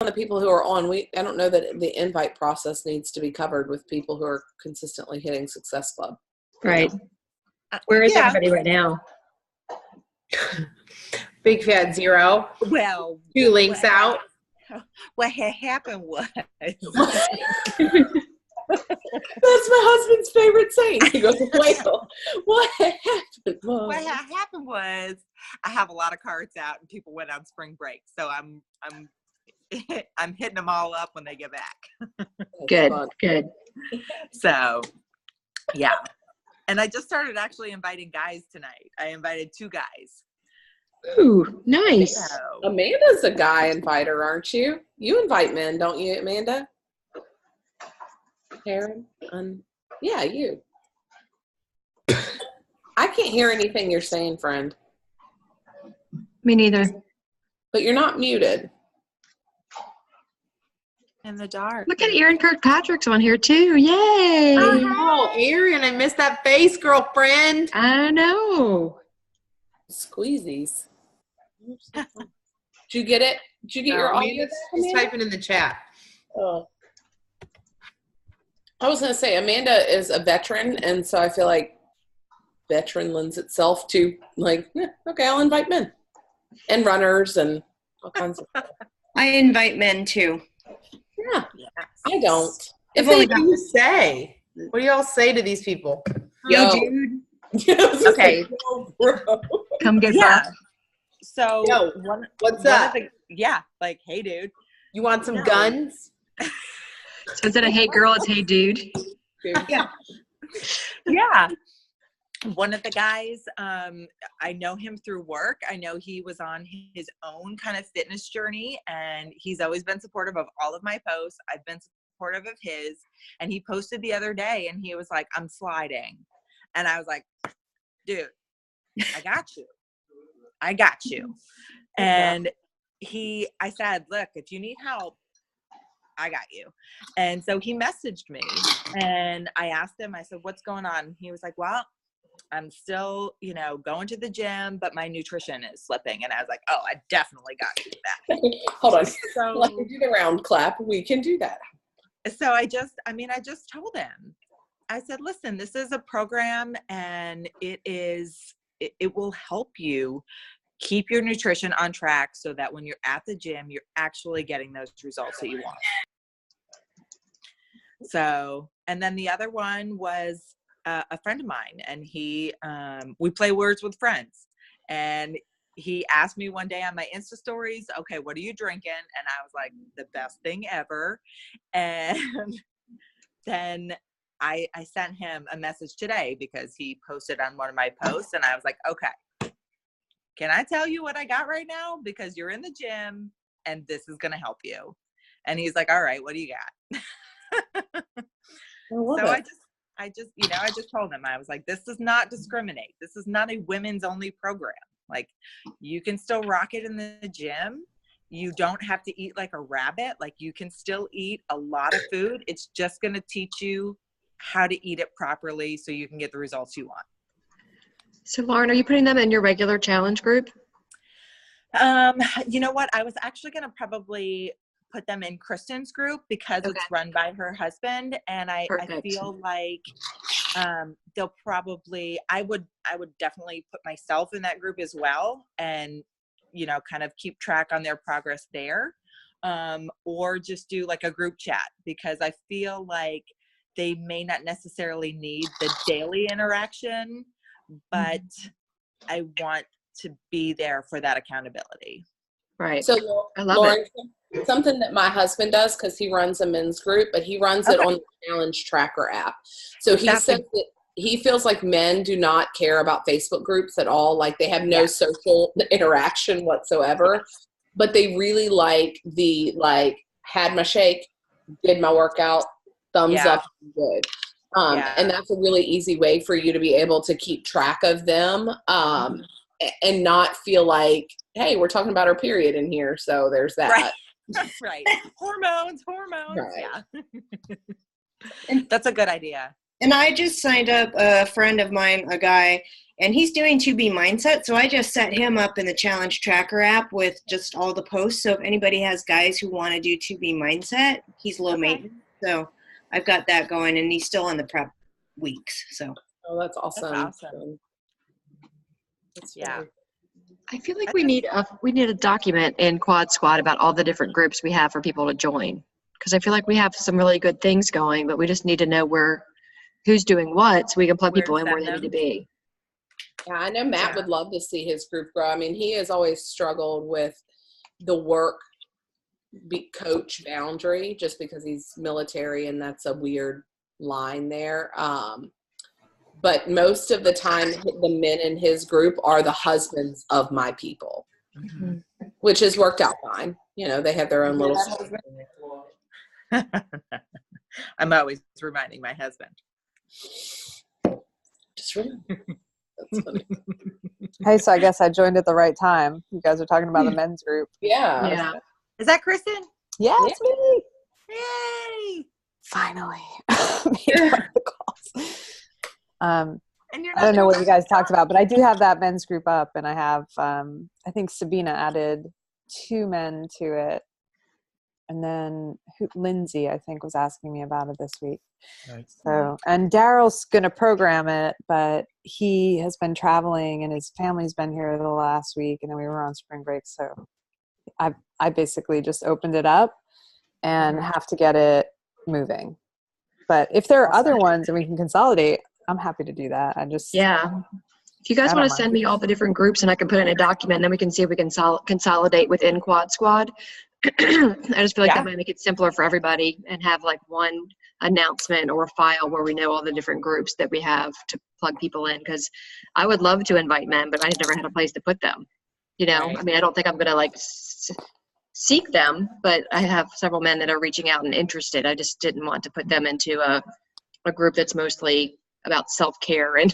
the people who are on, I don't know that the invite process needs to be covered with people who are consistently hitting Success Club. Right. Where is everybody right now? Big fat 0. Well, 2 links out. What had happened was That's my husband's favorite saying. He goes, "Well, what happened was." What happened was I have a lot of cards out, and people went on spring break, so I'm I'm hitting them all up when they get back. Good. So, yeah. And I just started actually inviting guys tonight. I invited 2 guys. Ooh, nice. So, Amanda's a guy inviter, aren't you? You invite men, don't you, Amanda? Karen? Yeah, you. I can't hear anything you're saying, friend. Me neither. But you're not muted. in the dark. Look at Erin Kirkpatrick's on here too. Yay! Oh, Erin, I missed that face, girlfriend. I know. Squeezies. Did you get it? Did you get your audio? She's typing in the chat. Oh. I was going to say, Amanda is a veteran, and so I feel like veteran lends itself to, like, okay, I'll invite men and runners and all kinds of stuff. I invite men too. Yeah, I don't. If what do you say? What do y'all say to these people? Yo, dude. Okay. Come get back. So, yo, what's up? Like, hey, dude. You want some guns? So instead of hey, girl, it's hey, dude. Yeah. Yeah. One of the guys, I know him through work. I know he was on his own kind of fitness journey, and he's always been supportive of all of my posts. I've been supportive of his, and he posted the other day, and he was like, I'm sliding. And I was like, dude, I got you. I got you. And I said, look, if you need help, I got you. And so he messaged me, and I asked him, I said, what's going on? He was like, well, I'm still, going to the gym, but my nutrition is slipping. And I was like, oh, I definitely got you that. Hold on. So let me do the round clap. We can do that. So I just told him, I said, listen, this is a program, and it will help you keep your nutrition on track so that when you're at the gym, you're actually getting those results that you want. So, and then the other one was a friend of mine, and we play Words with Friends, and he asked me one day on my Insta stories, okay, what are you drinking? And I was like, the best thing ever. And then I sent him a message today because he posted on one of my posts, and I was like, okay, can I tell you what I got right now? Because you're in the gym and this is going to help you. And he's like, all right, what do you got? I just told him, I was like, this does not discriminate. This is not a women's only program. Like, you can still rock it in the gym. You don't have to eat like a rabbit. Like, you can still eat a lot of food. It's just going to teach you how to eat it properly so you can get the results you want. So Lauren, are you putting them in your regular challenge group? You know what? I was actually going to probably put them in Kristen's group because it's run by her husband. And I feel like they'll probably, I would definitely put myself in that group as well, and, kind of keep track on their progress there, or just do like a group chat, because I feel like they may not necessarily need the daily interaction, but I want to be there for that accountability. Right. So I love Lauren, it. Something that my husband does, because he runs a men's group, but he runs it on the Challenge Tracker app. So he says that he feels like men do not care about Facebook groups at all. Like, they have no social interaction whatsoever, but they really like had my shake, did my workout, thumbs up, good. And that's a really easy way for you to be able to keep track of them, and not feel like, hey, we're talking about our period in here, so there's that. Right. Hormones. Right. Yeah. That's a good idea. And I just signed up a friend of mine, a guy, And he's doing 2B Mindset, so I just set him up in the Challenge Tracker app with just all the posts. So if anybody has guys who want to do 2B Mindset, he's low maintenance. So I've got that going, and he's still on the prep weeks. So Oh, that's awesome. That's awesome. That's Yeah. really- I feel like we need a document in Quad Squad about all the different groups we have for people to join. Because I feel like we have some really good things going, but we just need to know who's doing what so we can plug Where people to in where send they need to them. be. Yeah, I know Matt would love to see his group grow. I mean, he has always struggled with the work coach boundary just because he's military and that's a weird line there. But most of the time, the men in his group are the husbands of my people, Mhm. which has worked out fine. You know, they have their own little. I'm always reminding my husband. Just remember. That's funny. Hey, so I guess I joined at the right time. You guys are talking about the men's group. Yeah. Yeah. Is that Kristen? Yeah, it's me. Yay! Finally. Made one of the calls. And you're I don't know doing what you guys talked about, but I do have that men's group up, and I have, I think Sabina added 2 men to it. And then Lindsay, I think, was asking me about it this week. Nice. So, and Daryl's going to program it, but he has been traveling and his family's been here the last week, and then we were on spring break. So I basically just opened it up and have to get it moving. But if there are other ones and we can consolidate, I'm happy to do that. Yeah. If you guys I want don't to send me all the different groups and I can put it in a document, then we can see if we can consolidate within Quad Squad. I just feel like Yeah. that might make it simpler for everybody and have like one announcement or file where we know all the different groups that we have to plug people in. Because I would love to invite men, but I never had a place to put them. You know, Right. I mean, I don't think I'm going to like seek them, but I have several men that are reaching out and interested. I just didn't want to put them into a group that's mostly about self-care and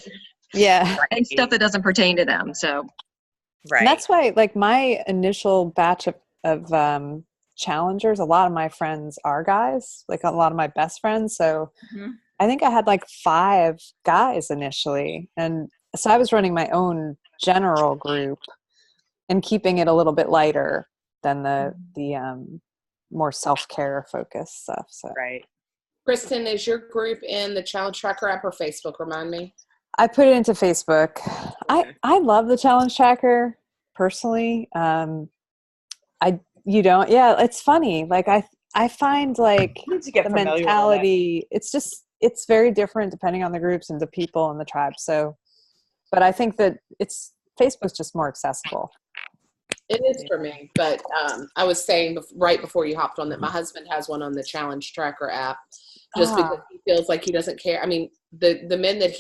Yeah. and stuff that doesn't pertain to them. So right. And that's why, like, my initial batch of challengers, a lot of my friends are guys, like a lot of my best friends. So Mhm. I think I had like 5 guys initially. And so I was running my own general group and keeping it a little bit lighter than the more self-care focused stuff. So Right. Kristen, is your group in the Challenge Tracker app or Facebook? Remind me. I put it into Facebook. Okay. I love the challenge tracker personally. It's funny. Like I find like Need to get the familiar with mentality, it's very different depending on the groups and the people and the tribe. So, but I think that Facebook's just more accessible. It is for me, but I was saying right before you hopped on that my husband has one on the Challenge Tracker app just because he feels like he doesn't care. I mean, the men that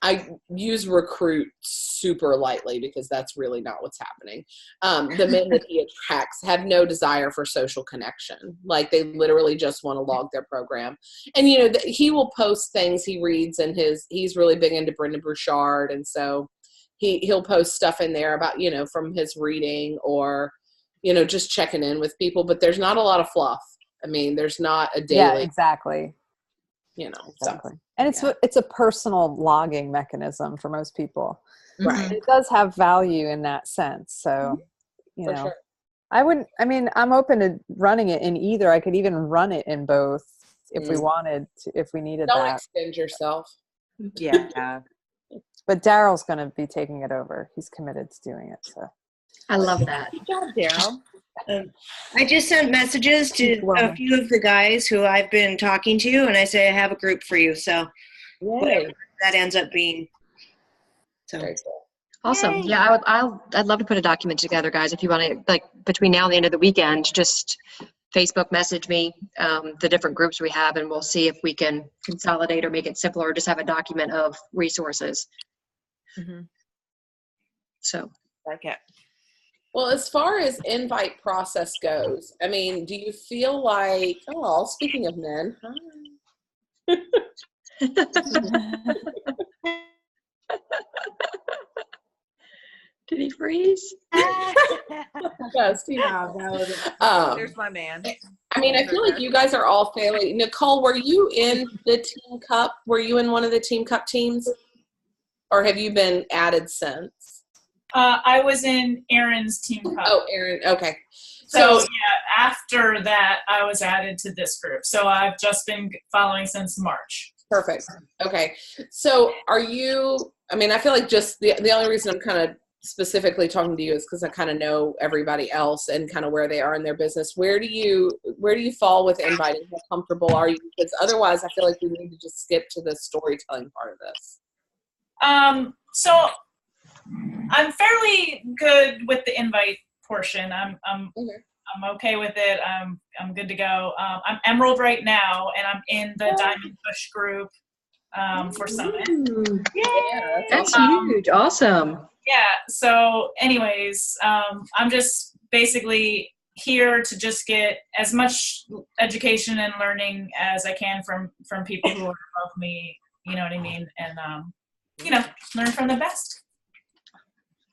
I use recruit super lightly because that's really not what's happening. The men that he attracts have no desire for social connection. Like they literally just want to log their program. And, you know, he will post things he reads and he's really big into Brendan Burchard. And so he'll post stuff in there about, you know, from his reading or, you know, just checking in with people, but there's not a lot of fluff. I mean, there's not a daily, Yeah, exactly. you know, Exactly. And it's a personal logging mechanism for most people. Right. It does have value in that sense. So, you For know, sure. I'm open to running it in either. I could even run it in both if we Mm. wanted to, if we needed Don't that. extend yourself. Yeah. But Daryl's going to be taking it over. He's committed to doing it. So I love that. Good job, Daryl. I just sent messages to a few of the guys who I've been talking to, and I say I have a group for you. So whatever Yay. that ends up being. So Very cool. Awesome. Yay. Yeah, I'd love to put a document together, guys. If you want to, like, between now and the end of the weekend, just Facebook message me the different groups we have, and we'll see if we can consolidate or make it simpler, or just have a document of resources. Mhm. So Like it. Well, as far as invite process goes, I mean, do you feel like, speaking of men, did he freeze? yes, There's my man. I mean, I feel like you guys are all fairly. Nicole, were you in the Team Cup? Were you in one of the Team Cup teams? or have you been added since? I was in Aaron's team cup. Oh, Aaron. Okay. So yeah, after that, I was added to this group. So I've just been following since March. Perfect. Okay. So are you, I mean, I feel like just the only reason I'm kind of specifically talking to you is because I kind of know everybody else and kind of where they are in their business. Where do you fall with inviting? How comfortable are you? Because otherwise I feel like we need to just skip to the storytelling part of this. So I'm fairly good with the invite portion. I'm okay with it. I'm good to go. I'm Emerald right now, and I'm in the Diamond Push group for Summit. Yeah, That's huge. Awesome. Yeah. So, anyways, I'm just basically here to just get as much education and learning as I can from people who are above me. You know what I mean? And learn from the best.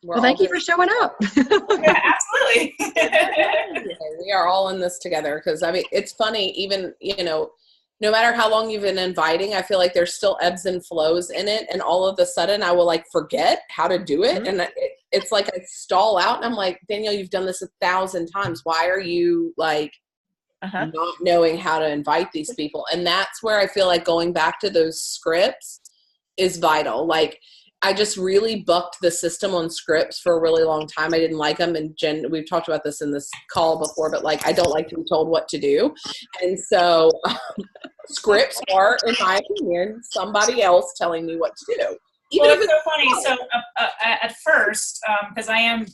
Well, thank you for showing up. Yeah, absolutely. We are all in this together because, I mean, it's funny, even, no matter how long you've been inviting, I feel like there's still ebbs and flows in it. And all of a sudden I will like forget how to do it. Mm-hmm. And it's like I stall out and I'm like, Danielle, you've done this 1,000 times. Why are you like not knowing how to invite these people? And that's where I feel like going back to those scripts is vital. Like, I just really bucked the system on scripts for a really long time. I didn't like them. And Jen, we've talked about this in this call before, but like, I don't like to be told what to do. And so scripts are, in my opinion, somebody else telling me what to do. Well, it's so funny. So at first, because I am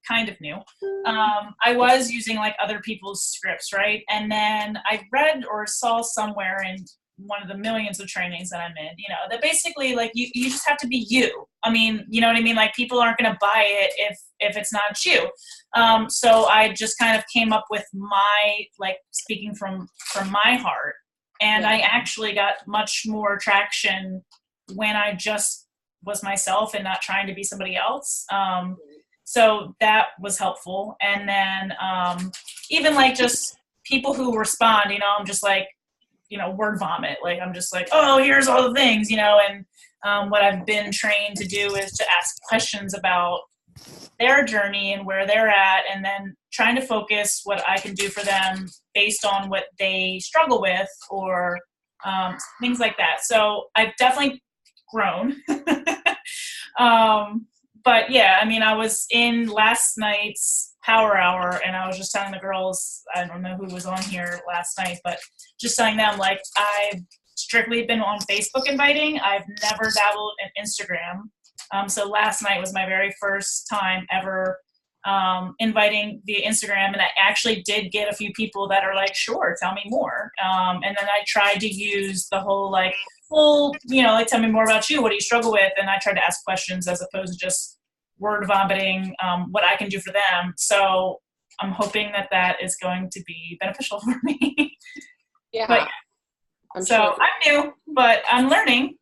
kind of new, I was using like other people's scripts, right? And then I read or saw somewhere in one of the millions of trainings that I'm in, that basically like you just have to be you. I mean, you know what I mean? Like people aren't going to buy it if it's not you. So I just kind of came up with my, like speaking from my heart. And I actually got much more traction when I just was myself and not trying to be somebody else. So that was helpful. And then even like just people who respond, I'm just like, word vomit. Like, I'm just like, oh, here's all the things, and what I've been trained to do is to ask questions about their journey and where they're at, and then trying to focus what I can do for them based on what they struggle with or things like that. So I've definitely grown. But yeah, I mean, I was in last night's Power Hour and I was just telling the girls, I don't know who was on here last night, but just telling them, like, I've strictly been on Facebook inviting. I've never dabbled in Instagram. So last night was my very first time ever inviting via Instagram. And I actually did get a few people that are like, sure, tell me more. And then I tried to use the whole like, well, like tell me more about you. What do you struggle with? And I tried to ask questions as opposed to just word vomiting what I can do for them. So I'm hoping that is going to be beneficial for me. Yeah. But, I'm new, but I'm learning.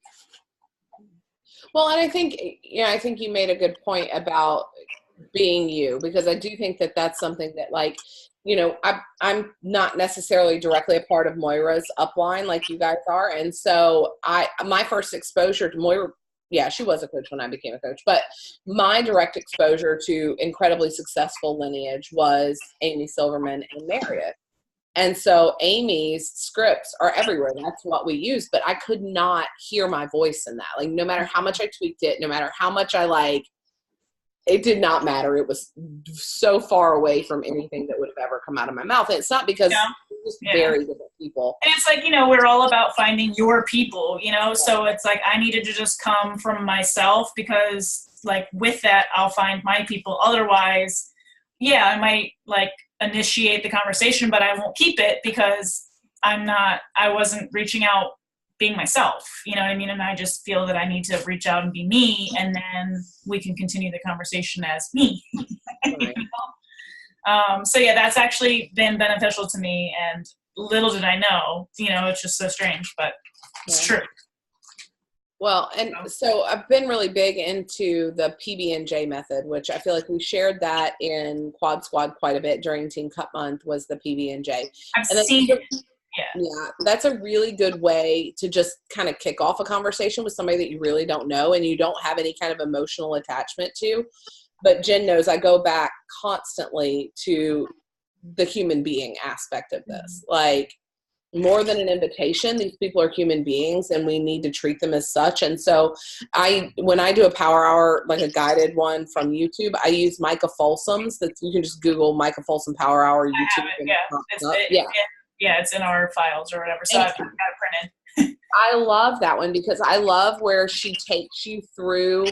Well, and I think you made a good point about being you, because I do think that that's something that, like, I'm not necessarily directly a part of Moira's upline like you guys are. And so my first exposure to Moira, yeah, she was a coach when I became a coach, but my direct exposure to incredibly successful lineage was Amy Silverman and Marriott. And so Amy's scripts are everywhere. That's what we use, but I could not hear my voice in that. Like, no matter how much I tweaked it, no matter how much it did not matter. It was so far away from anything that would have ever come out of my mouth. And it's not because we're just very different people. And it's like, we're all about finding your people, so it's like I needed to just come from myself, because like with that, I'll find my people. Otherwise, I might like initiate the conversation, but I won't keep it because I wasn't reaching out being myself, you know what I mean? And I just feel that I need to reach out and be me, and then we can continue the conversation as me. Right. So yeah, that's actually been beneficial to me, and little did I know, it's just so strange, but it's true. Well, and so I've been really big into the PB&J method, which I feel like we shared that in Quad Squad quite a bit during Team Cup Month, was the PB&J. I've seen it. Yeah, that's a really good way to just kind of kick off a conversation with somebody that you really don't know and you don't have any kind of emotional attachment to. But Jen knows I go back constantly to the human being aspect of this. Like, more than an invitation, these people are human beings and we need to treat them as such. And so when I do a power hour, like a guided one from YouTube, I use Micah Folsom's. That you can just Google Micah Folsom Power Hour YouTube. It's in our files or whatever. So I've got it printed. I love that one because I love where she takes you through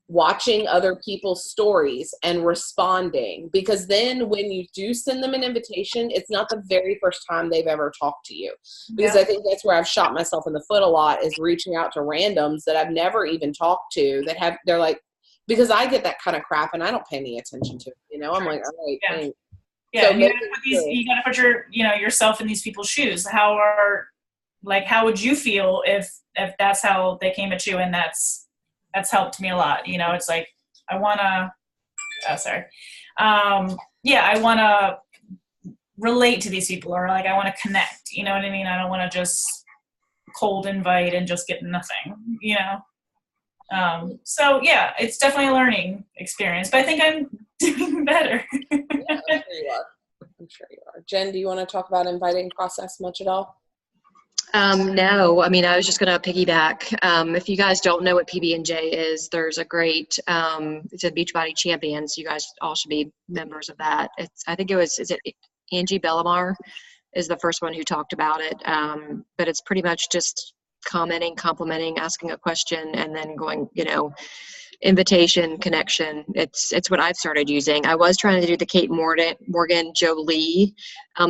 watching other people's stories and responding, because then when you do send them an invitation, it's not the very first time they've ever talked to you. Because I think that's where I've shot myself in the foot a lot, is reaching out to randoms that I've never even talked to they're like, because I get that kind of crap and I don't pay any attention to it, you know. I'm like, all right, thanks. Yeah, so you gotta put yourself in these people's shoes. How would you feel if that's how they came at you? And that's helped me a lot. You know, it's like, I wanna relate to these people, or like I wanna connect, you know what I mean? I don't wanna just cold invite and just get nothing, you know? So yeah, it's definitely a learning experience, but I think I'm doing better. Yeah, I'm sure you are. Jen, do you want to talk about inviting process much at all? No, I mean, I was just going to piggyback. If you guys don't know what PB&J is, there's a great, it's a Beachbody Champions. You guys all should be members of that. Is it Angie Bellamar is the first one who talked about it. But it's pretty much just commenting, complimenting, asking a question, and then going, you know, invitation, connection. It's what I've started using. I was trying to do the Kate Morgan, Jolie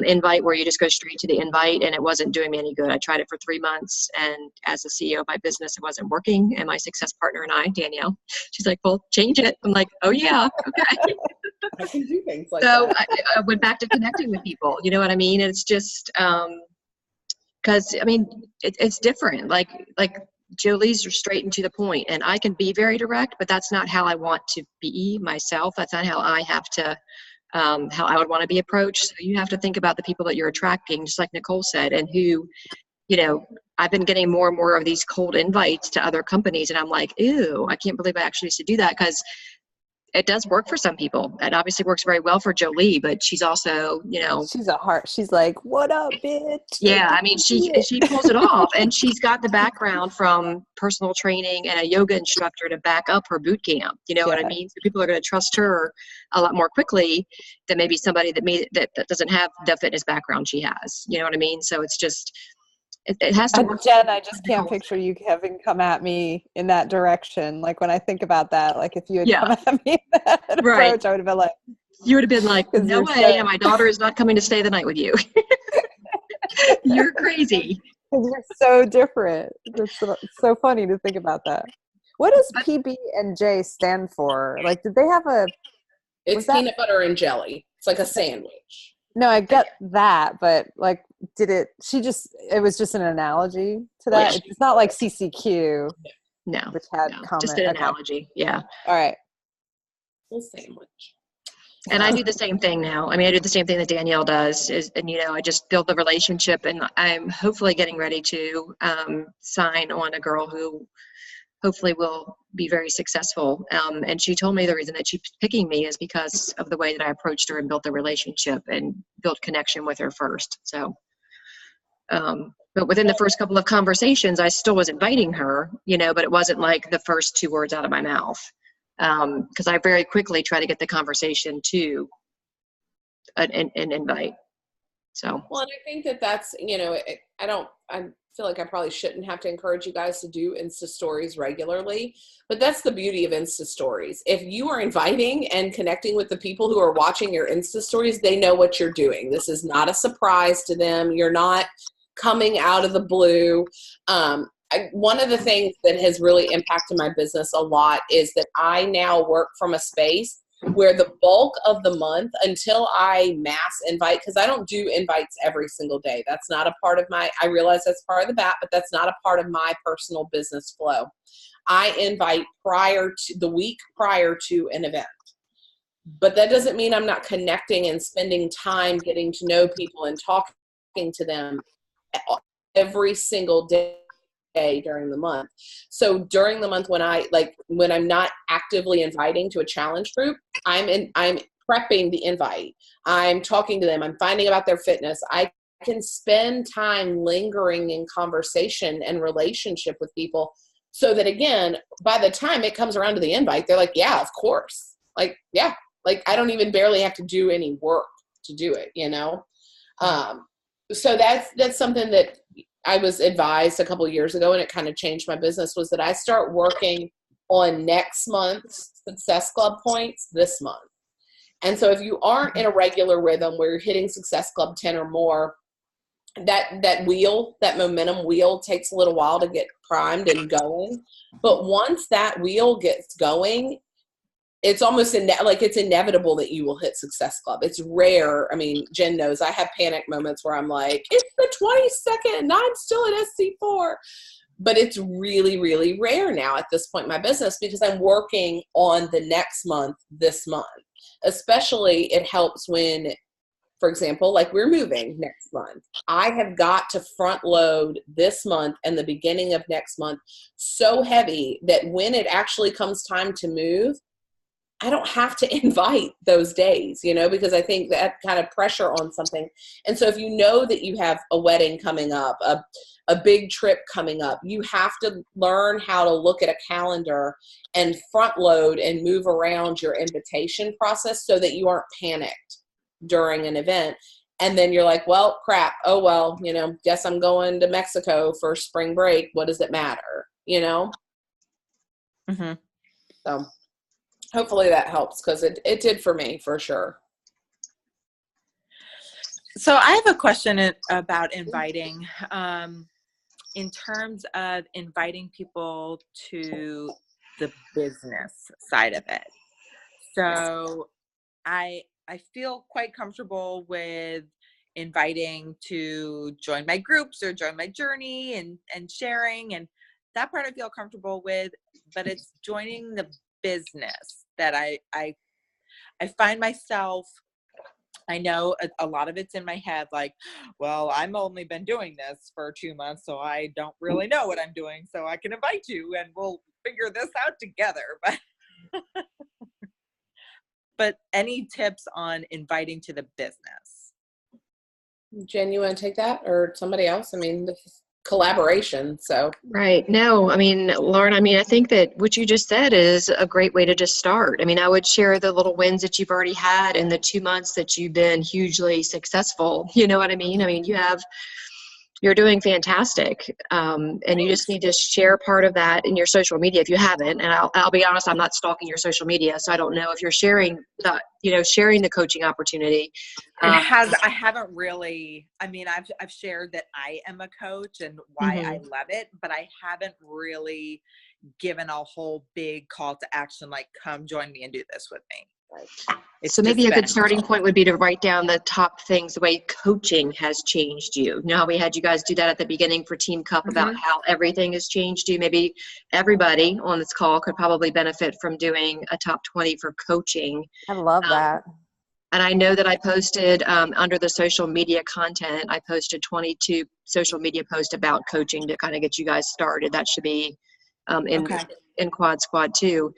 invite, where you just go straight to the invite, and it wasn't doing me any good. I tried it for 3 months, and as the CEO of my business, it wasn't working. And my success partner and I, Danielle, she's like, well, change it. I'm like, oh yeah, okay. I can do things like so that. I went back to connecting with people. You know what I mean? And it's just because I mean it's different. Like Jolie's are straight and to the point, and I can be very direct, but that's not how I want to be myself. That's not how I have to, how I would want to be approached. So you have to think about the people that you're attracting, just like Nicole said, and who, you know, I've been getting more and more of these cold invites to other companies, and I'm like, ew, I can't believe I actually used to do that, because it does work for some people. It obviously works very well for Jolie, but she's also, you know, she's like, what up, bitch? Yeah, I mean, she pulls it off, and she's got the background from personal training and a yoga instructor to back up her boot camp. You know what I mean? So people are going to trust her a lot more quickly than maybe somebody that doesn't have the fitness background she has. You know what I mean? So it's just, it has to work. Jen, I just can't picture you having come at me in that direction. Like when I think about that, like if you had come at me in that approach, I would have been like, you would have been like, no way, and my daughter is not coming to stay the night with you. You're crazy. Because you're so different. It's so funny to think about that. What does PB&J stand for? Like, did they have a... It's peanut butter and jelly. It's like a sandwich. No, I get that, but like, it was just an analogy to that. It's not like CCQ. No, which had just an analogy. Yeah. All right. Full sandwich. And I do the same thing now. I mean, I do the same thing that Danielle does, and you know, I just build the relationship, and I'm hopefully getting ready to sign on a girl who hopefully will be very successful. And she told me the reason that she's picking me is because of the way that I approached her and built the relationship and built connection with her first. So, but within the first couple of conversations, I still was inviting her, you know, but it wasn't like the first 2 words out of my mouth. Because I very quickly try to get the conversation to an invite. So. Well, and I think that's, you know, I feel like I probably shouldn't have to encourage you guys to do Insta stories regularly, but that's the beauty of Insta stories. If you are inviting and connecting with the people who are watching your Insta stories, they know what you're doing. This is not a surprise to them. You're not coming out of the blue. One of the things that has really impacted my business a lot is that I now work from a space where the bulk of the month, until I mass invite, because I don't do invites every single day. That's not a part of I realize that's part of the BAT, but that's not a part of my personal business flow. I invite the week prior to an event. But that doesn't mean I'm not connecting and spending time getting to know people and talking to them every single day during the month. So during the month when I'm not actively inviting to a challenge group, I'm prepping the invite. I'm talking to them. I'm finding about their fitness. I can spend time lingering in conversation and relationship with people so that, again, by the time it comes around to the invite, they're like, yeah, of course. Like, yeah, like I don't even barely have to do any work to do it, you know? So that's something that I was advised a couple of years ago, and it kind of changed my business, was that I start working on next month's Success Club points this month. And so if you aren't in a regular rhythm where you're hitting Success Club 10 or more, that momentum wheel takes a little while to get primed and going. But once that wheel gets going, it's almost it's inevitable that you will hit Success Club. It's rare. I mean, Jen knows I have panic moments where I'm like, it's the 22nd and I'm still at SC4. But it's really, really rare now at this point in my business because I'm working on the next month this month. Especially it helps when, for example, like we're moving next month. I have got to front load this month and the beginning of next month so heavy that when it actually comes time to move, I don't have to invite those days, you know, because I think that kind of pressure on something. And so if you know that you have a wedding coming up, a big trip coming up, you have to learn how to look at a calendar and front load and move around your invitation process so that you aren't panicked during an event. And then you're like, well, crap. Oh, well, you know, guess I'm going to Mexico for spring break. What does it matter? You know? Mm-hmm. So hopefully that helps because it did for me for sure. So I have a question about inviting. In terms of inviting people to the business side of it. So I feel quite comfortable with inviting to join my groups or join my journey and sharing, and that part I feel comfortable with, but it's joining the business that I find myself, I know a lot of it's in my head, like, well, I'm only been doing this for 2 months, so I don't really know what I'm doing, so I can invite you and we'll figure this out together. But any tips on inviting to the business? Jen, you want to take that or somebody else? I mean, this is collaboration, so. Right. No, I mean, Lauren, I think that what you just said is a great way to just start. I mean, I would share the little wins that you've already had in the 2 months that you've been hugely successful. You know what I mean? I mean, you're doing fantastic. And you just need to share part of that in your social media if you haven't. And I'll be honest, I'm not stalking your social media, so I don't know if you're sharing sharing the coaching opportunity. I haven't really, I mean, I've shared that I am a coach and why I love it, but I haven't really given a whole big call to action, like, come join me and do this with me. So maybe a good starting point would be to write down the top things, the way coaching has changed you. You know how we had you guys do that at the beginning for Team Cup about how everything has changed you? Maybe everybody on this call could probably benefit from doing a top 20 for coaching. I love that. And I know that I posted under the social media content, I posted 22 social media posts about coaching to kind of get you guys started. That should be in Quad Squad too.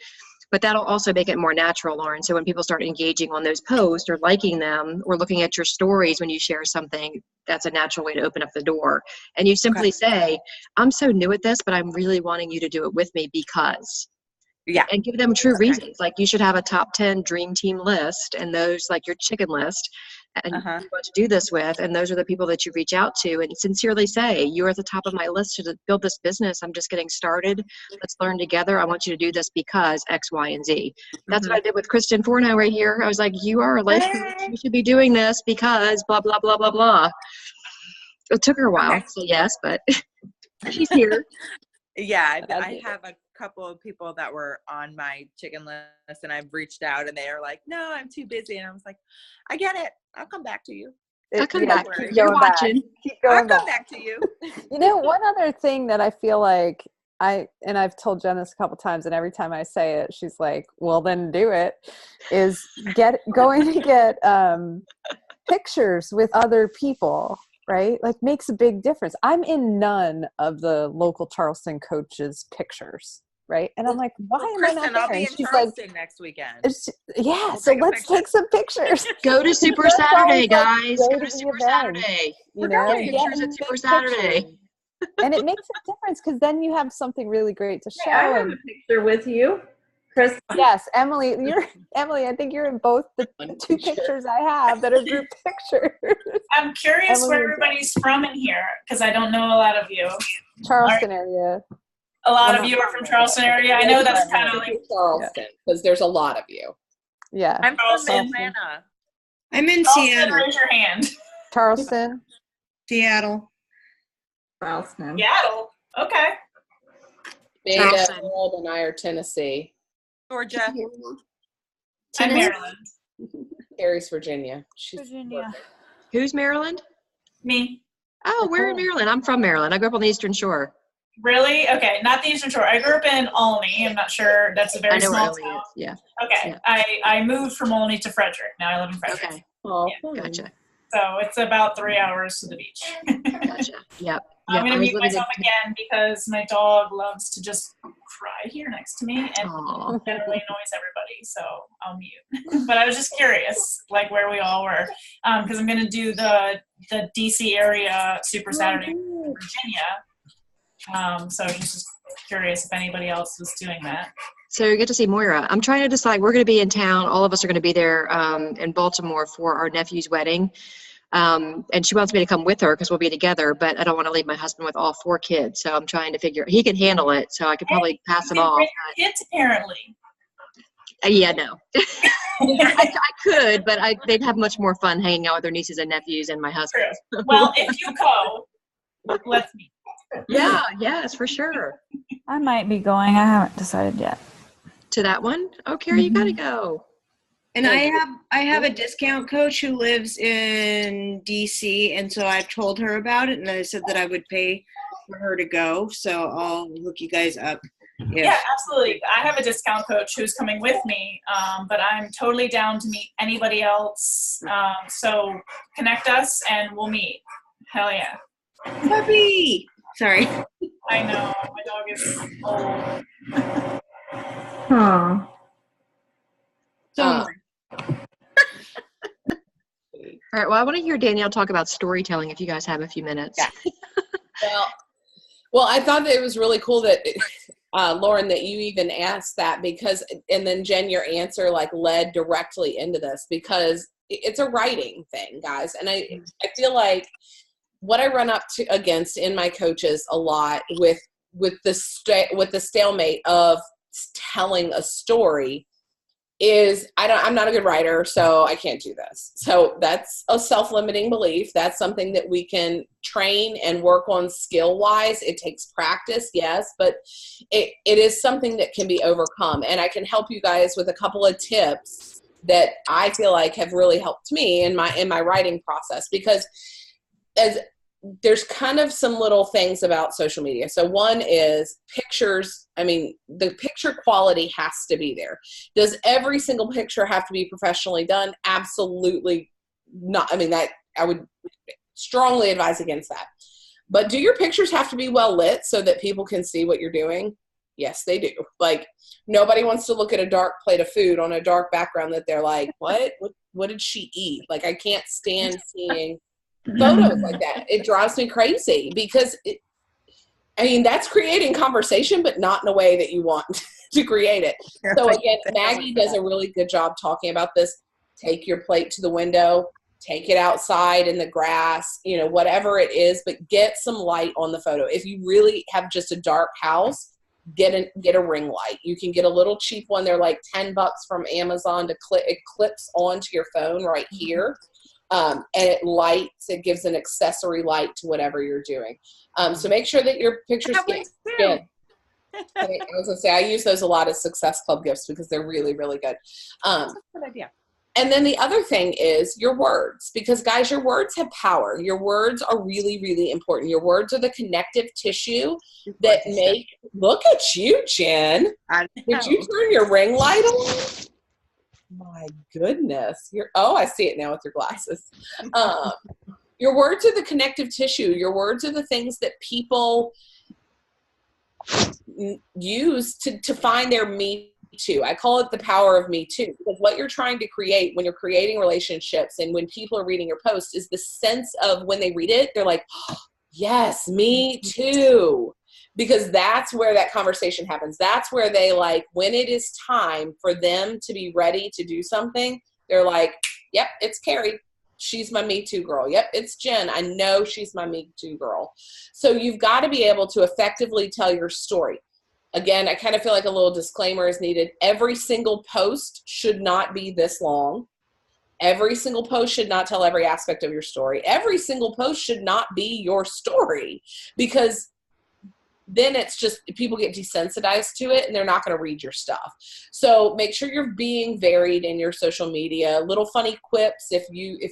But that'll also make it more natural, Lauren. So when people start engaging on those posts or liking them or looking at your stories when you share something, that's a natural way to open up the door. And you simply say, I'm so new at this, but I'm really wanting you to do it with me because. Yeah. And give them true reasons. Like you should have a top 10 dream team list and those like your chicken list and you want to do this with. And those are the people that you reach out to and sincerely say, you're at the top of my list to build this business. I'm just getting started. Let's learn together. I want you to do this because X, Y, and Z. That's what I did with Kristen Forno right here. I was like, you are a life coach. You should be doing this because blah, blah, blah, blah, blah. It took her a while to say yes, but she's here. Yeah, I have a couple of people that were on my chicken list and I've reached out and they are like, no, I'm too busy. And I was like, I get it. I'll come back to you. I'll come back. You're watching. Keep going I'll come back to you. You know, one other thing that I feel like I've told Jen this a couple times and every time I say it, she's like, well, then do it, is going to get pictures with other people. right? Like makes a big difference. I'm in none of the local Charleston coaches' pictures, right? And I'm like, why am I Kristen, not I'll there? be And in she's like, Charleston next weekend. yeah, We'll so take a let's picture. take some pictures. Go to Super That's why Saturday, it's like, guys. go Go to to the Super event. Saturday. You know, Get pictures get at Super big Saturday. pictures. And it makes a difference because then you have something really great to show. Hey, I have And a picture with you, Chris. yes, Emily, I think you're in both the two pictures I have that are group pictures. I'm curious Emily where and everybody's from in here because I don't know a lot of you. Charleston area. A lot Well, of you not are from Charleston area. I know that's kind of like Charleston, because there's a lot of you. Yeah. I'm from Charleston. Atlanta. I'm in Charleston, Seattle. raise your hand. Charleston. Seattle. Charleston. Seattle. Okay. Beta, Charleston. Harold, and I are Tennessee. Georgia. I'm Tennessee. Maryland. Carrie's Virginia. She's Virginia. Who's Maryland? Me. Oh, we're in Maryland. I'm from Maryland. I grew up on the Eastern Shore. Really? Okay. Not the Eastern Shore. I grew up in Olney. I'm not sure. That's a very I know where small Ellie town. is. Yeah. Okay. Yeah. I moved from Olney to Frederick. Now I live in Frederick. Okay. Oh, Gotcha. So it's about 3 hours to the beach. Gotcha. Yep. I'm Yep. going I to was mute living myself again because my dog loves to just cry here next to me and Aw. generally annoys everybody. So I'll mute. But I was just curious, like where we all were, because I'm going to do the DC area Super Saturday in Virginia. So I was just curious if anybody else was doing that. So you get to see Moira. I'm trying to decide. We're going to be in town. All of us are going to be there in Baltimore for our nephew's wedding. And she wants me to come with her because we'll be together, but I don't want to leave my husband with all 4 kids. So I'm trying to figure, he can handle it. So I could probably pass him You can off. bring your kids apparently. Yeah, no. I could, but they'd have much more fun hanging out with their nieces and nephews and my husband. True. Well, if you go, let's meet. Yeah, yes, for sure. I might be going. I haven't decided yet. To that one? Oh, Carrie, you got to go. And I have a discount coach who lives in DC, and so I've told her about it, and I said that I would pay for her to go. So I'll hook you guys up. Yeah, absolutely. I have a discount coach who's coming with me, but I'm totally down to meet anybody else. So connect us and we'll meet. Hell yeah. Puppy. Sorry. I know. My dog is old. Huh. So All right, well, I want to hear Danielle talk about storytelling if you guys have a few minutes. Yeah. Well, I thought that it was really cool that Lauren, that you even asked that because, and then Jen, your answer like led directly into this because it's a writing thing, guys. And I feel like what I run up to against in my coaches a lot with the stalemate of telling a story is I'm not a good writer, so I can't do this. So that's a self-limiting belief. That's something that we can train and work on skill-wise. It takes practice, yes, but it is something that can be overcome. And I can help you guys with a couple of tips that I feel like have really helped me in my writing process, because there's kind of some little things about social media. So one is pictures. I mean, the picture quality has to be there. Does every single picture have to be professionally done? Absolutely not. I mean, that I would strongly advise against that. But do your pictures have to be well lit so that people can see what you're doing? Yes, they do. Like, nobody wants to look at a dark plate of food on a dark background that they're like, what did she eat? Like, I can't stand seeing photos like that. It drives me crazy because that's creating conversation, but not in a way that you want to create it. So again, Maggie does a really good job talking about this. Take your plate to the window, take it outside in the grass, whatever it is, but get some light on the photo. If you really have just a dark house, get a ring light. You can get a little cheap one. They're like $10 from Amazon it clips onto your phone right here. And it gives an accessory light to whatever you're doing. So make sure that your pictures get good. I was gonna say, I use those a lot as Success Club gifts because they're really, really good. That's a good idea. And then the other thing is your words, because guys, your words have power. Your words are really, really important. Your words are the connective tissue that look at you, Jen. Did you turn your ring light on? My goodness. I see it now with your glasses. Your words are the connective tissue. Your words are the things that people use to find their me too. I call it the power of me too, because what you're trying to create when you're creating relationships and when people are reading your post is the sense of when they read it, they're like, oh, yes, me too. Because that's where that conversation happens. That's where they like, when it is time for them to be ready to do something, they're like, yep, it's Carrie. She's my Me Too girl. Yep, it's Jen. I know she's my Me Too girl. So you've got to be able to effectively tell your story. Again, I kind of feel like a little disclaimer is needed. Every single post should not be this long. Every single post should not tell every aspect of your story. Every single post should not be your story, because then it's just people get desensitized to it and they're not going to read your stuff. So make sure you're being varied in your social media. Little funny quips if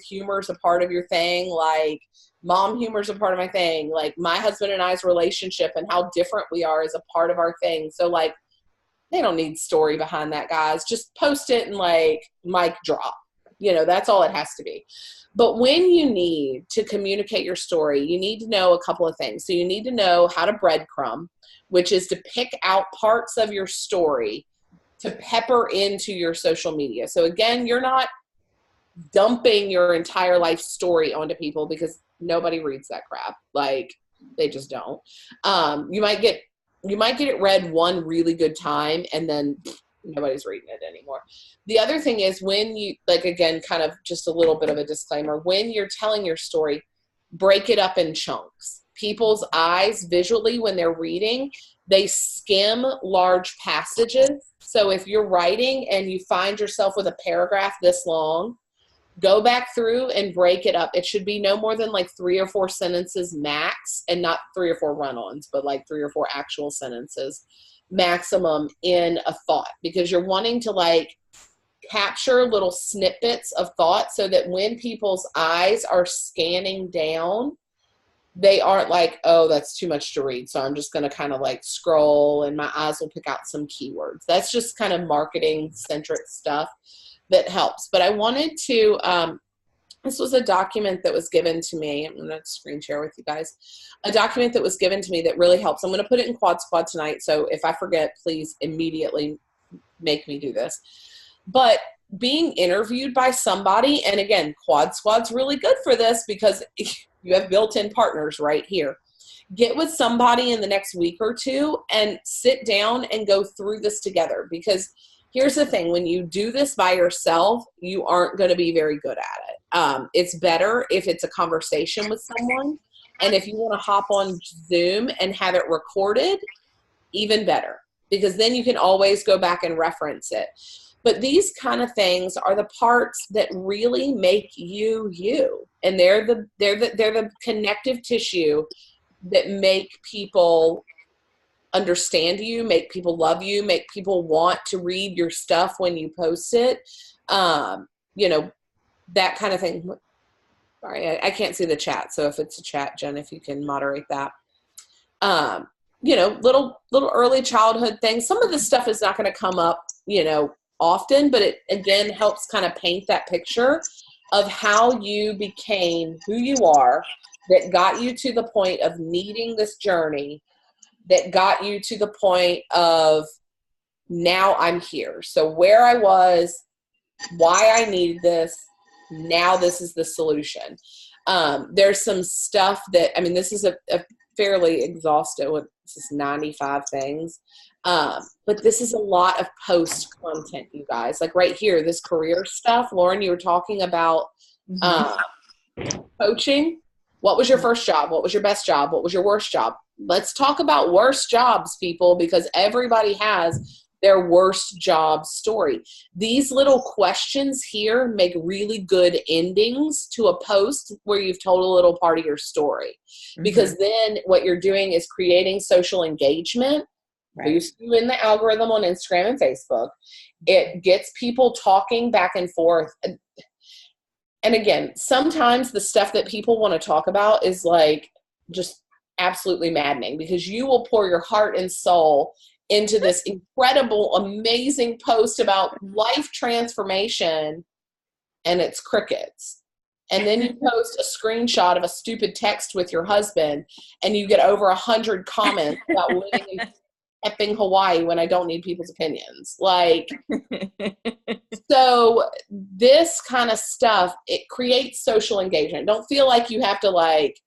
humor is a part of your thing, like mom humor is a part of my thing, like my husband and I's relationship and how different we are is a part of our thing. So like they don't need story behind that, guys. Just post it and like mic drop. That's all it has to be. But when you need to communicate your story, you need to know a couple of things. So you need to know how to breadcrumb, which is to pick out parts of your story to pepper into your social media. So again, you're not dumping your entire life story onto people, because nobody reads that crap. Like they just don't. You might get it read one really good time and then nobody's reading it anymore. The other thing is when you, like, again, kind of just a little bit of a disclaimer, when you're telling your story, break it up in chunks. People's eyes visually, when they're reading, they skim large passages. So if you're writing and you find yourself with a paragraph this long, go back through and break it up. It should be no more than like 3 or 4 sentences max, and not 3 or 4 run-ons, but like 3 or 4 actual sentences maximum in a thought, because you're wanting to like capture little snippets of thought so that when people's eyes are scanning down, they aren't like, oh, that's too much to read, so I'm just going to kind of like scroll and my eyes will pick out some keywords. That's just kind of marketing centric stuff that helps. But I wanted to this was a document that was given to me. I'm going to screen share with you guys. A document that was given to me that really helps. I'm going to put it in Quad Squad tonight, so if I forget, please immediately make me do this. But being interviewed by somebody, and again, Quad Squad's really good for this because you have built-in partners right here. Get with somebody in the next week or two and sit down and go through this together, because here's the thing. When you do this by yourself, you aren't going to be very good at it. It's better if it's a conversation with someone. And if you want to hop on Zoom and have it recorded, even better, because then you can always go back and reference it. But these kind of things are the parts that really make you you. And they're the connective tissue that make people understand you, make people love you, make people want to read your stuff when you post it. That kind of thing. Sorry, I can't see the chat. So if it's a chat, Jen, if you can moderate that. Little early childhood things. Some of this stuff is not going to come up, often, but it again helps kind of paint that picture of how you became who you are, that got you to the point of needing this journey, that got you to the point of now I'm here. So where I was, why I needed this, now this is the solution. There's some stuff that, this is a fairly exhaustive, this is 95 things. But this is a lot of post content, you guys. Like right here, this career stuff. Lauren, you were talking about coaching. What was your first job? What was your best job? What was your worst job? Let's talk about worst jobs, people, because everybody has their worst job story. These little questions here make really good endings to a post where you've told a little part of your story. Because then what you're doing is creating social engagement. Boost you in the algorithm on Instagram and Facebook. It gets people talking back and forth. And again, sometimes the stuff that people want to talk about is like just absolutely maddening, because you will pour your heart and soul into this incredible, amazing post about life transformation, and it's crickets. and then you post a screenshot of a stupid text with your husband, and you get over 100 comments about living in effing Hawaii when I don't need people's opinions. Like, so this kind of stuff, it creates social engagement. Don't feel like you have to like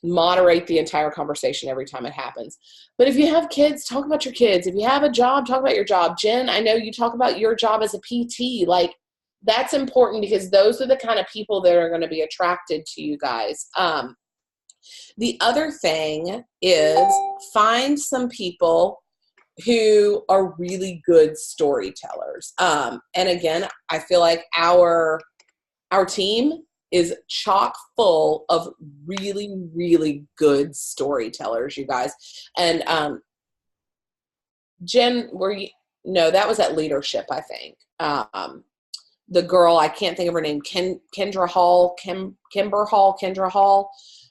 moderate the entire conversation every time it happens. But if you have kids, talk about your kids. If you have a job, talk about your job. Jen, I know you talk about your job as a PT. Like, that's important because those are the kind of people that are going to be attracted to you guys. The other thing is find some people who are really good storytellers. And again, I feel like our team is chock full of really, really good storytellers, you guys. And Jen, no, that was at leadership, I think. The girl, I can't think of her name, Kendra Hall.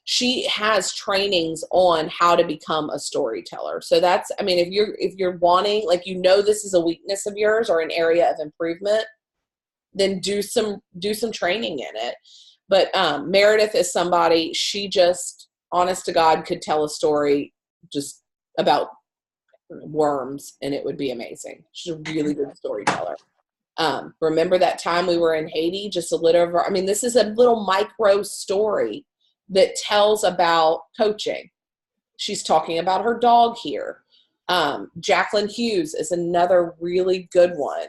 She has trainings on how to become a storyteller. So that's, I mean, if you're wanting, like, this is a weakness of yours or an area of improvement, then do some training in it. But Meredith is somebody, she just, honest to God, could tell a story just about worms and it would be amazing. She's a really good storyteller. Remember that time we were in Haiti? Just a little, I mean, this is a little micro story that tells about coaching. She's talking about her dog here. Jacqueline Hughes is another really good one.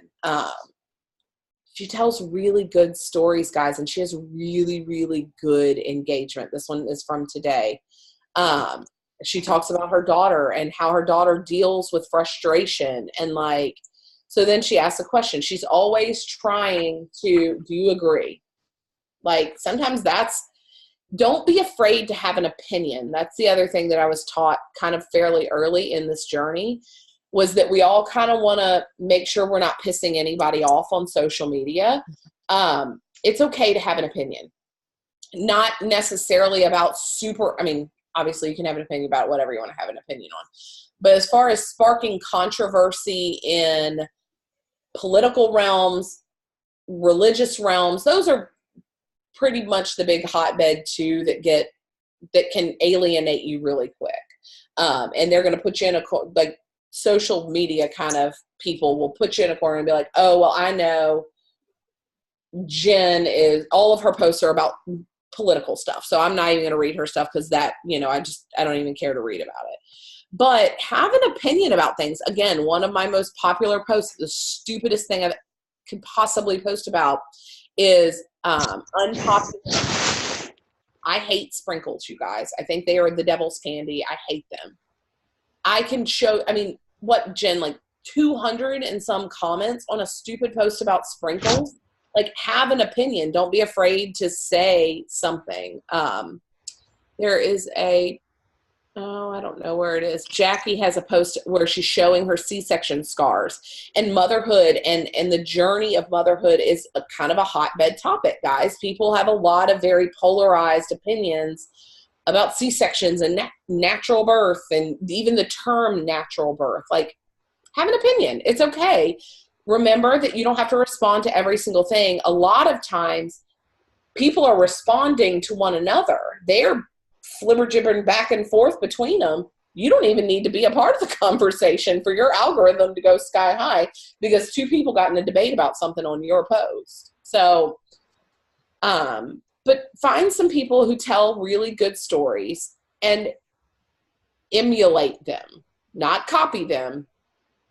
She tells really good stories, guys, and she has really, really good engagement. This one is from today. She talks about her daughter and how her daughter deals with frustration. And like, so then she asks a question. She's always trying to, do you agree? Like, sometimes don't be afraid to have an opinion. That's the other thing that I was taught kind of fairly early in this journey, was that we all kind of want to make sure we're not pissing anybody off on social media. It's okay to have an opinion. Not necessarily about I mean, obviously you can have an opinion about whatever you want to have an opinion on. But as far as sparking controversy in political realms, religious realms, those are pretty much the big hotbed too that can alienate you really quick. And they're going to put you in like social media kind of people will put you in a corner and be like, oh, well, I know Jen all of her posts are about political stuff. So I'm not even going to read her stuff because that, I don't even care to read about it. But have an opinion about things. Again, one of my most popular posts, the stupidest thing I could possibly post about is unpopular. I hate sprinkles, you guys. I think they are the devil's candy. I hate them. I can show, what, Jen, like 200 and some comments on a stupid post about sprinkles? Like, have an opinion. Don't be afraid to say something. There is I don't know where it is. Jackie has a post where she's showing her C-section scars, and motherhood and the journey of motherhood is a kind of a hotbed topic, guys. People have a lot of very polarized opinions about C-sections and natural birth, and even the term natural birth. Like, have an opinion. It's okay. Remember that you don't have to respond to every single thing. A lot of times people are responding to one another. They're flibber-gibbering back and forth between them. You don't even need to be a part of the conversation for your algorithm to go sky high because two people got in a debate about something on your post. So, but find some people who tell really good stories and emulate them, not copy them,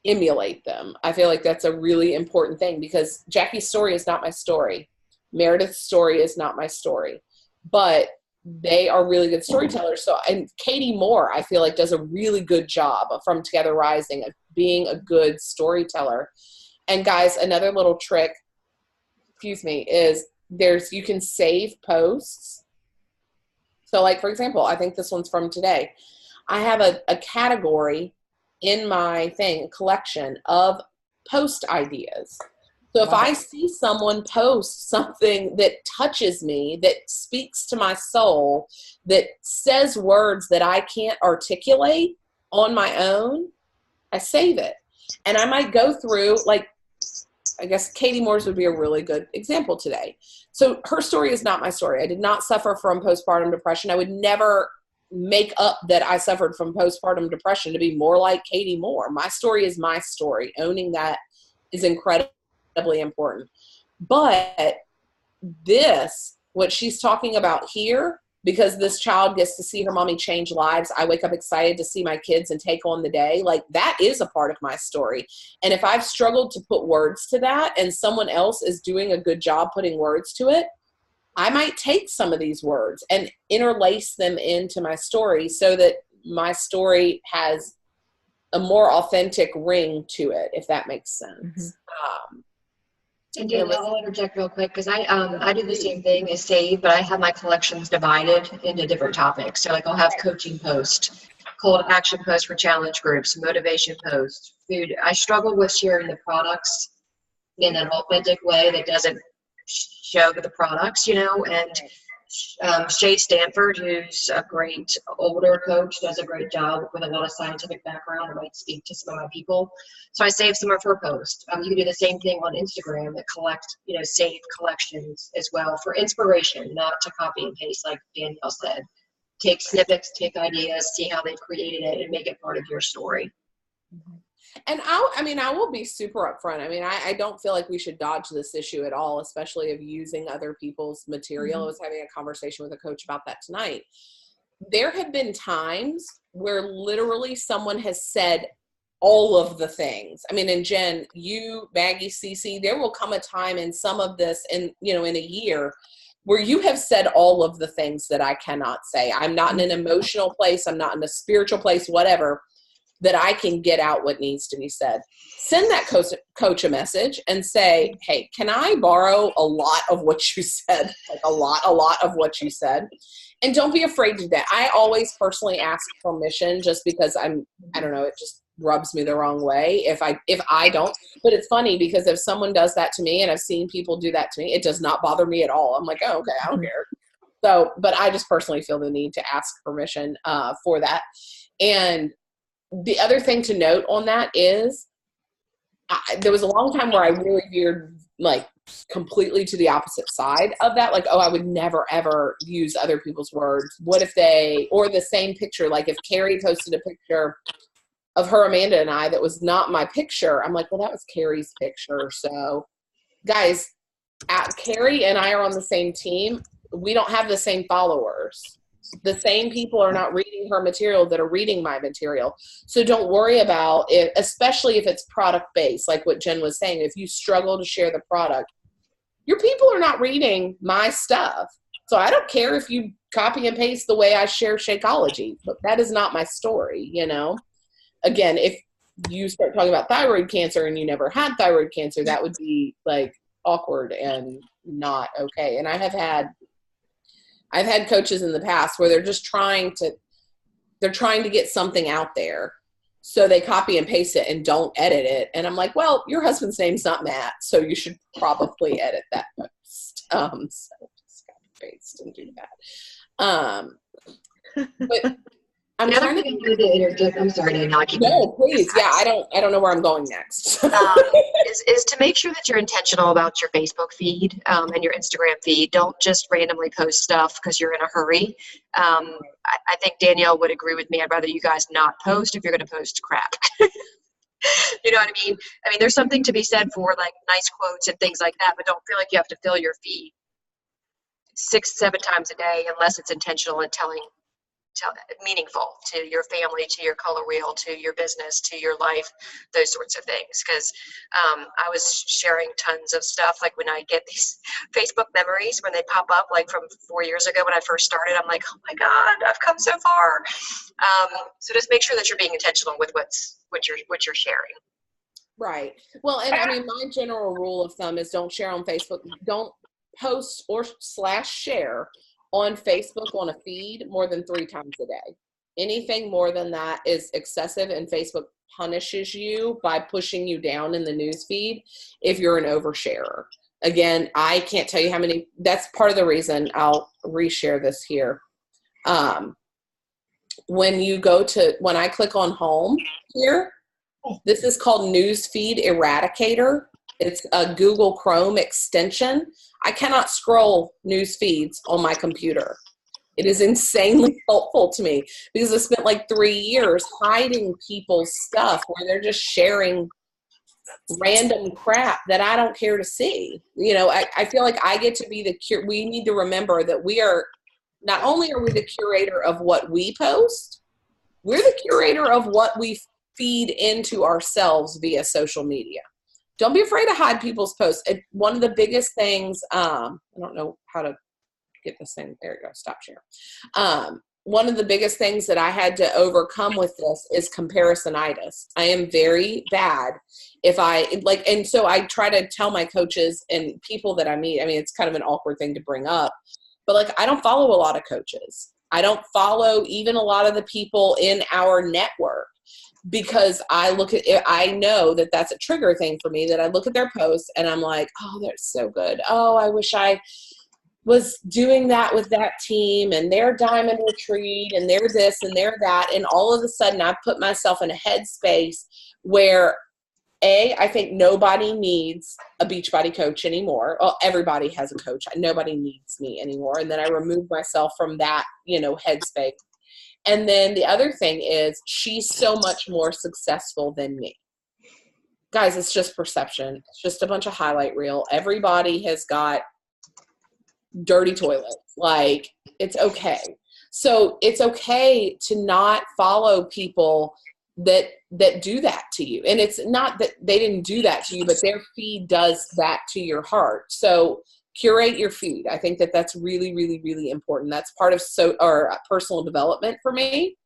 emulate them. I feel like that's a really important thing because Jackie's story is not my story. Meredith's story is not my story, but they are really good storytellers. So, and Katie Moore, I feel like, does a really good job from Together Rising of being a good storyteller. And guys, another little trick, is you can save posts. So like, for example, I think this one's from today. I have a category in my collection of post ideas. So if I see someone post something that touches me, that speaks to my soul, that says words that I can't articulate on my own, I save it. And I might go through, like, I guess Katie Moore's would be a really good example today. So her story is not my story. I did not suffer from postpartum depression. I would never make up that I suffered from postpartum depression to be more like Katie Moore. My story is my story. Owning that is incredibly important. But what she's talking about here, because this child gets to see her mommy change lives, I wake up excited to see my kids and take on the day. Like, that is a part of my story. And if I've struggled to put words to that and someone else is doing a good job putting words to it, I might take some of these words and interlace them into my story so that my story has a more authentic ring to it, if that makes sense. And Danielle, I'll interject real quick because I do the same thing as Save, but I have my collections divided into different topics. So like I'll have coaching posts, call to action posts for challenge groups, motivation posts, food. I struggle with sharing the products in an authentic way that doesn't show the products, you know, and Shay Stanford, who's a great older coach, does a great job with a lot of scientific background and might speak to some of my people. So I saved some of her posts. You can do the same thing on Instagram and collect, you know, save collections as well for inspiration, not to copy and paste like Danielle said. Take snippets, take ideas, see how they've created it, and make it part of your story. And I will be super upfront. I mean, I don't feel like we should dodge this issue at all, especially of using other people's material. I was having a conversation with a coach about that tonight. There have been times where literally someone has said all of the things. I mean, and Jen, you, Maggie, Cece, there will come a time in some of this in a year where you have said all of the things that I cannot say. I'm not in an emotional place. I'm not in a spiritual place, whatever, that I can get out what needs to be said. Send that coach a message and say, hey, can I borrow a lot of what you said? Like a lot of what you said. And don't be afraid to do that. I always personally ask permission just because I don't know, it just rubs me the wrong way if I don't. But it's funny because if someone does that to me, and I've seen people do that to me, it does not bother me at all. I'm like, oh, okay, I don't care. So, but I just personally feel the need to ask permission for that. And the other thing to note on that is there was a long time where I really veered like completely to the opposite side of that. Like, oh, I would never, ever use other people's words. What if or the same picture, like if Carrie posted a picture of her, Amanda, and I that was not my picture, I'm like, well, that was Carrie's picture. So guys, Carrie and I are on the same team. We don't have the same followers. The same people are not reading her material that are reading my material. So don't worry about it, especially if it's product based, like what Jen was saying. If you struggle to share the product, your people are not reading my stuff. So I don't care if you copy and paste the way I share Shakeology, but that is not my story, you know? Again, if you start talking about thyroid cancer and you never had thyroid cancer, that would be like awkward and not okay. And I've had coaches in the past where they're just trying to get something out there. So they copy and paste it and don't edit it. And I'm like, well, your husband's name's not Matt, so you should probably edit that post. So just copy paste and do that. But I'm trying to interject. I'm sorry, Danielle. No, please. Yeah, I don't know where I'm going next. is to make sure that you're intentional about your Facebook feed and your Instagram feed. Don't just randomly post stuff because you're in a hurry. I think Danielle would agree with me. I'd rather you guys not post if you're going to post crap. You know what I mean? I mean, there's something to be said for like nice quotes and things like that, but don't feel like you have to fill your feed 6-7 times a day unless it's intentional and meaningful to your family, to your color wheel, to your business, to your life, those sorts of things. Because I was sharing tons of stuff. Like when I get these Facebook memories, when they pop up, like from 4 years ago when I first started, I'm like, oh my God, I've come so far. So just make sure that you're being intentional with what you're sharing. Right. Well, and I mean, my general rule of thumb is don't share on Facebook. Don't post or /share on Facebook on a feed more than 3 times a day. Anything more than that is excessive, and Facebook punishes you by pushing you down in the news feed if you're an oversharer. Again, I can't tell you how many. That's part of the reason I'll reshare this here. When I click on home here, this is called Newsfeed Eradicator. It's a Google Chrome extension. I cannot scroll news feeds on my computer. It is insanely helpful to me because I spent like 3 years hiding people's stuff where they're just sharing random crap that I don't care to see. You know, I feel like I get to be we need to remember that we are, not only are we the curator of what we post, we're the curator of what we feed into ourselves via social media. Don't be afraid to hide people's posts. One of the biggest things, I don't know how to get this thing. There you go. Stop share. One of the biggest things that I had to overcome with this is comparisonitis. I am very bad and so I try to tell my coaches and people that I meet, I mean, it's kind of an awkward thing to bring up, but like, I don't follow a lot of coaches. I don't follow even a lot of the people in our network because I know that that's a trigger thing for me, that I look at their posts and I'm like, oh, they're so good. Oh, I wish I was doing that with that team and their diamond retreat and their this and their that. And all of a sudden I've put myself in a headspace where I think nobody needs a Beachbody coach anymore. Well, everybody has a coach. Nobody needs me anymore. And then I remove myself from that, headspace. And then the other thing is she's so much more successful than me. Guys, it's just perception. It's just a bunch of highlight reel. Everybody has got dirty toilets. Like, it's okay. So it's okay to not follow people that do that to you. And it's not that they didn't do that to you, but their feed does that to your heart. So curate your feed. I think that that's really, really, really important. That's part of personal development for me,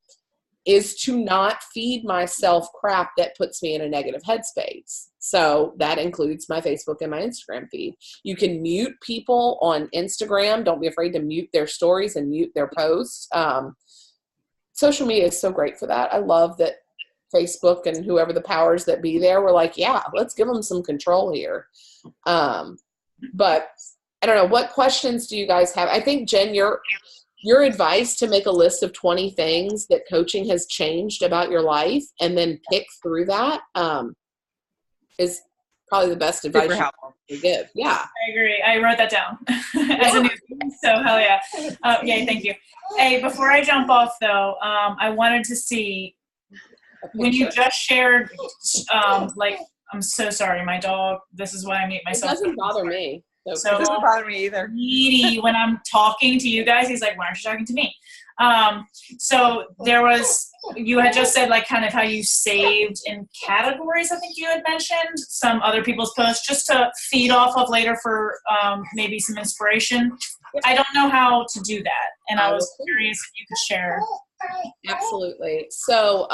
is to not feed myself crap that puts me in a negative headspace. So that includes my Facebook and my Instagram feed. You can mute people on Instagram. Don't be afraid to mute their stories and mute their posts. Social media is so great for that. I love that Facebook and whoever the powers that be there were like, yeah, let's give them some control here. But I don't know, what questions do you guys have? I think, Jen, your advice to make a list of 20 things that coaching has changed about your life and then pick through that is probably the best advice you can give. Yeah. I agree. I wrote that down as a new student, so hell yeah. Yay, thank you. Hey, before I jump off though, I wanted to see, when you just shared, I'm so sorry, my dog, this is why I mute myself. It doesn't bother me. So it doesn't bother me either. Needy when I'm talking to you guys. He's like, why aren't you talking to me? So you had just said like kind of how you saved in categories. I think you had mentioned some other people's posts just to feed off of later for maybe some inspiration. I don't know how to do that. And I was curious if you could share. Absolutely. So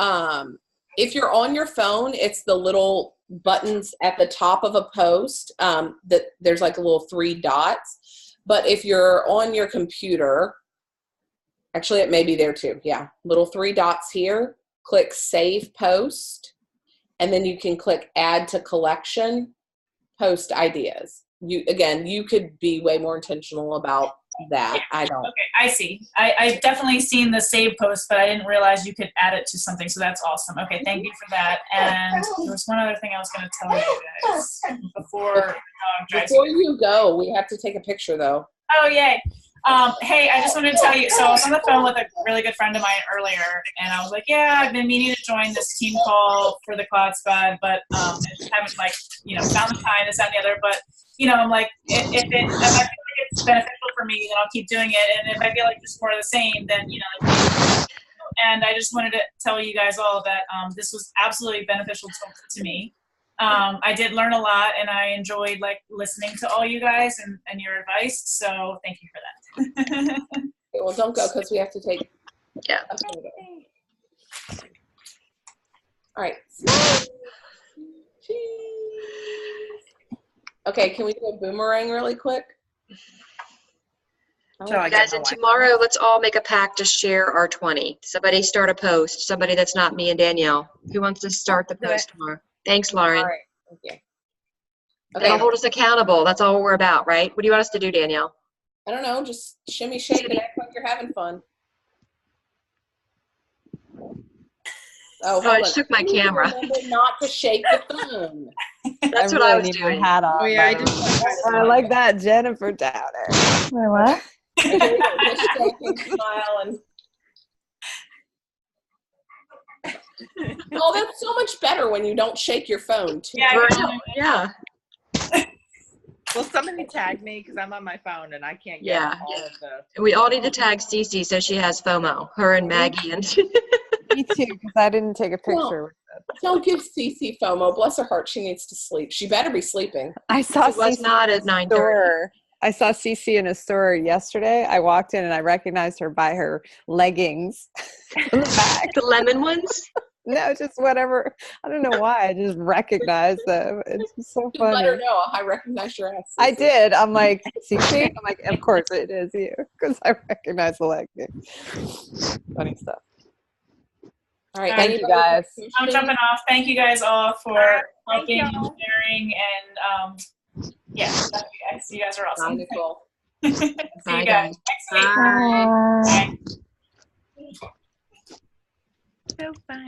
if you're on your phone, it's the little buttons at the top of a post that there's like a little 3 dots. But if you're on your computer, actually it may be there too. Yeah. Little 3 dots here. Click Save Post. And then you can click Add to Collection, Post Ideas. You could be way more intentional about that. I don't. Okay, I see. I've definitely seen the save post, but I didn't realize you could add it to something, so that's awesome. Okay, thank you for that. And there was one other thing I was going to tell you guys before you go. We have to take a picture, though. Oh, yay. Hey, I just wanted to tell you, so I was on the phone with a really good friend of mine earlier, and I was like, yeah, I've been meaning to join this team call for the Cloud Spud, but I haven't, found the time, this, that, and the other, but, I'm like, if I feel like it's beneficial for me, then I'll keep doing it, and if I feel like it's more of the same, then, and I just wanted to tell you guys all that this was absolutely beneficial to me. I did learn a lot, and I enjoyed listening to all you guys and your advice. So thank you for that. Okay, well, don't go because we have to take. Yeah. All right. Okay, can we do a boomerang really quick? Guys, and tomorrow, let's all make a pact to share our 20. Somebody start a post. Somebody that's not me and Danielle. Who wants to start the post tomorrow? Thanks, Lauren. All right. Thank you. Okay. That'll hold us accountable. That's all we're about, right? What do you want us to do, Danielle? I don't know. Just shimmy, shake, and act like you're having fun. Oh, I just took my camera. Remember not to shake the phone. That's what really I was need my doing. hat on. Oh yeah, I by the just. way. I like that Jennifer Downer. Wait, what? Just joking, smile and oh, that's so much better when you don't shake your phone too. Yeah, Right. Yeah. Well, somebody tag me because I'm on my phone and I can't get Yeah. all of the. We all need to tag Cece so she has FOMO. Her and Maggie and Me too, because I didn't take a picture. Don't give Cece FOMO. Bless her heart, she needs to sleep. She better be sleeping. I saw It was Cece not in at a 9:30. store. I saw Cece in a store yesterday. I walked in and I recognized her by her leggings in the back. the lemon ones. No, just whatever. I don't know why. I just recognized them. It's just so Just let her funny. know I recognize your ass. I Cece. did. I'm like, Cece? I'm like, of course it is you, because I recognize the leggings. Funny stuff. All right, Thank you, anybody have guys. questions? I'm jumping off. Thank you guys all for Thank helping and y'all. sharing, and yeah, thank you guys. You guys are Bye, awesome. Nicole. See Bye, you guys guys. next week. Bye. Bye. So fun.